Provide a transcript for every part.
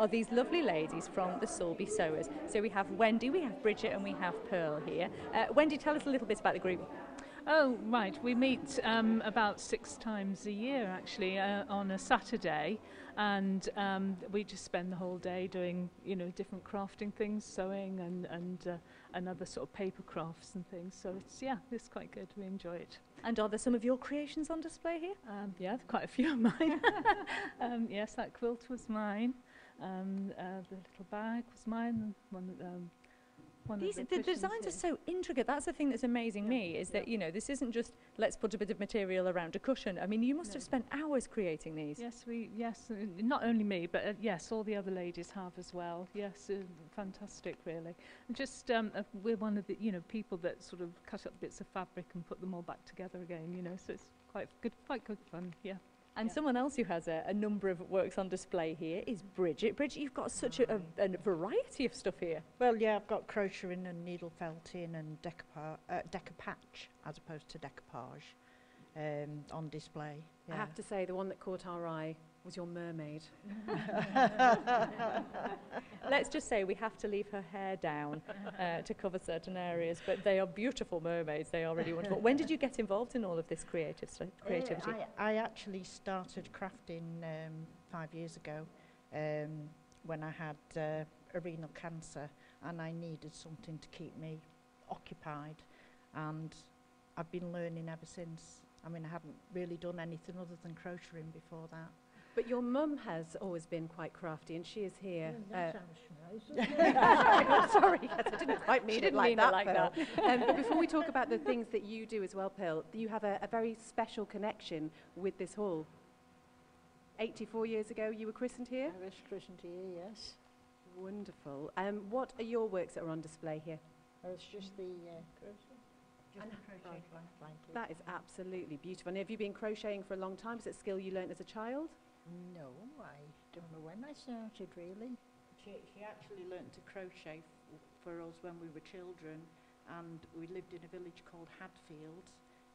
are these lovely ladies from the Sulby Sewers. So we have Wendy, we have Bridget, and we have Pearl here. Wendy, tell us a little bit about the group. Oh, right. We meet about 6 times a year, actually, on a Saturday, and we just spend the whole day doing, different crafting things, sewing and other sort of paper crafts and things. So it's quite good. We enjoy it. And are there some of your creations on display here? Yeah, quite a few of mine. Yes, that quilt was mine. The little bag was mine. The designs are so intricate. That's the thing that's amazing me, is that, this isn't just let's put a bit of material around a cushion. I mean, you must have spent hours creating these. Yes, not only me, but yes, all the other ladies have as well. Yes, fantastic, really. And just we're one of the people that sort of cut up bits of fabric and put them all back together again. So it's quite good fun. Yeah. And someone else who has a number of works on display here is Bridget. Bridget, you've got such a variety of stuff here. Well, yeah, I've got crocheting and needle felting and decoupage as opposed to decoupage on display. Yeah. I have to say, the one that caught our eye was your mermaid. Let's just say we have to leave her hair down to cover certain areas, but they are beautiful mermaids. They are really wonderful. When did you get involved in all of this creativity? I actually started crafting 5 years ago when I had renal cancer, and I needed something to keep me occupied, and I've been learning ever since. I mean, I haven't really done anything other than crocheting before that. But your mum has always been quite crafty, and she is here. That sounds nice. Sorry, yes, I didn't quite mean it like that. that. But before we talk about the things that you do as well, Pearl, you have a very special connection with this hall. 84 years ago, you were christened here? I was christened here, yes. Wonderful. What are your works that are on display here? Well, it's just the crochet. Just the crochet blanket. That is absolutely beautiful. And have you been crocheting for a long time? Is it a skill you learnt as a child? No, I don't know when I started, really. She actually learnt to crochet for us when we were children, and we lived in a village called Hadfield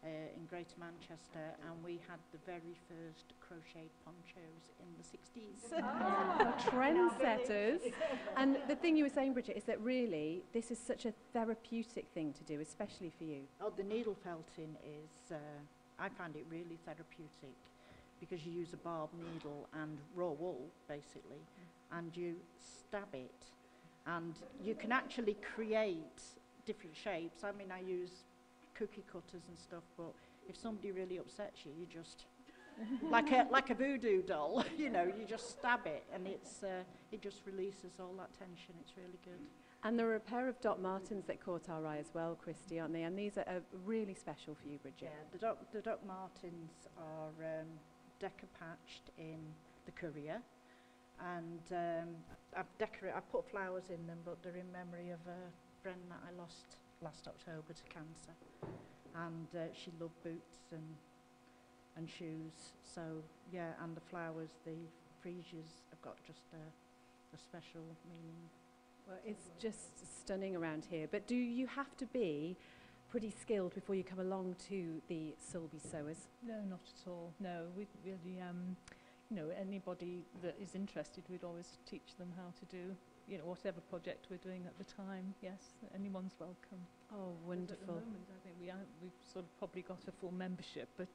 in Greater Manchester, and we had the very first crocheted ponchos in the 60s. Oh, trendsetters. And the thing you were saying, Bridget, is that really this is such a therapeutic thing to do, especially for you. Oh, the needle felting is, I find it really therapeutic, because you use a barb needle and raw wool, basically, and you stab it, and you can actually create different shapes. I mean, I use cookie cutters and stuff, but if somebody really upsets you, you just, like a voodoo doll, you just stab it, and it just releases all that tension. It's really good. And there are a pair of Doc Martens that caught our eye as well, Christy, aren't they? And these are really special for you, Bridget. Yeah, the Doc Martens are decoupaged in the courier, and I've put flowers in them, but they're in memory of a friend that I lost last October to cancer, and she loved boots and shoes, so yeah, and the flowers, the freesias have got just a special meaning. Well, it's just stunning around here, but do you have to be pretty skilled before you come along to the Sulby Sewers? No, not at all. No, we really, anybody that is interested, we'd always teach them how to do, whatever project we're doing at the time. Yes, anyone's welcome. Oh, wonderful. At the moment, I think we've sort of probably got a full membership, but,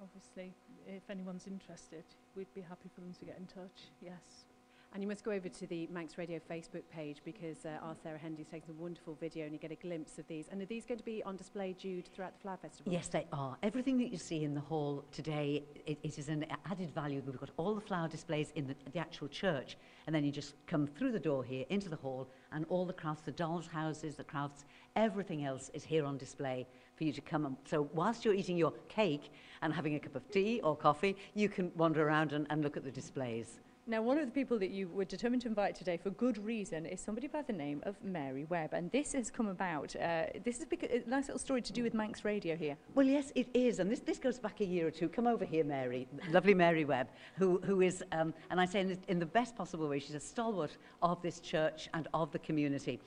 obviously, if anyone's interested, we'd be happy for them to get in touch. Yes. And you must go over to the Manx Radio Facebook page, because our Sarah Hendy's taken a wonderful video and you get a glimpse of these. And are these going to be on display, Jude, throughout the Flower Festival? Yes, they are. Everything that you see in the hall today, it is an added value. We've got all the flower displays in the actual church, and then you just come through the door here into the hall, and all the crafts, the dolls' houses, the crafts, everything else is here on display for you to come. And so whilst you're eating your cake and having a cup of tea or coffee, you can wander around and look at the displays. Now, one of the people that you were determined to invite today for good reason is somebody by the name of Mary Webb, and this has come about. This is a nice little story to do with Manx Radio here. Well, yes, it is, and this goes back a year or two. Come over here, Mary, lovely Mary Webb, who is, and I say in the best possible way, she's a stalwart of this church and of the community.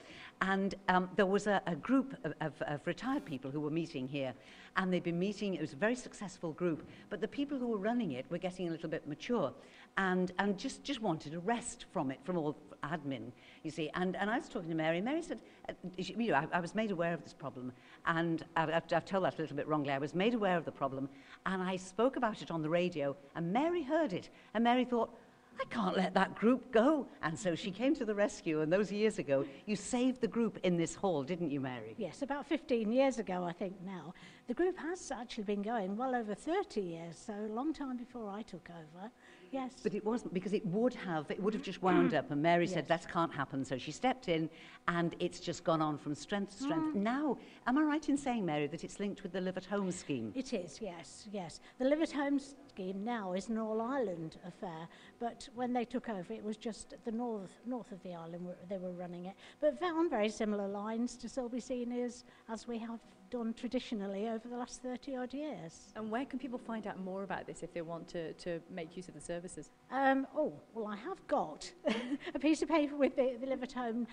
And there was a group of retired people who were meeting here, and they'd been meeting. It was a very successful group, but the people who were running it were getting a little bit mature, and just wanted a rest from it, from all admin, you see. And I was talking to Mary. Mary said, you know, I was made aware of this problem, and I've told that a little bit wrongly. I was made aware of the problem, and I spoke about it on the radio, and Mary heard it, and Mary thought, I can't let that group go. And so she came to the rescue, and those years ago, you saved the group in this hall, didn't you, Mary? Yes, about 15 years ago, I think now. The group has actually been going well over 30 years, so a long time before I took over. Yes. But it wasn't, because it would have just wound up, and Mary said, Yes. that can't happen. So she stepped in, and it's just gone on from strength to strength. Now, am I right in saying, Mary, that it's linked with the Live at Home scheme? It is, yes, yes. The Live at Home scheme now is an all-Ireland affair, but when they took over, it was just the north of the island they were running it. But on very similar lines to Sulby Seniors, as we have done traditionally over the last 30-odd years. And where can people find out more about this if they want to make use of the services? Well, I have got a piece of paper with the Live at Home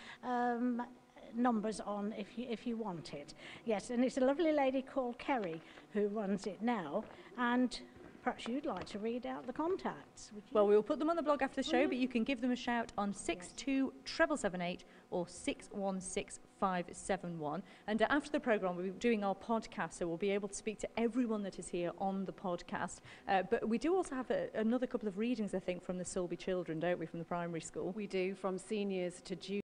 numbers on if you want it. Yes, and it's a lovely lady called Kerry who runs it now, and perhaps you'd like to read out the contacts, would you? Well, we will put them on the blog after the show, but you can give them a shout on 62778 or 616571. And after the programme, we'll be doing our podcast, so we'll be able to speak to everyone that is here on the podcast. But we do also have another couple of readings, I think, from the Sulby children, don't we, from the primary school? We do, from seniors to juniors.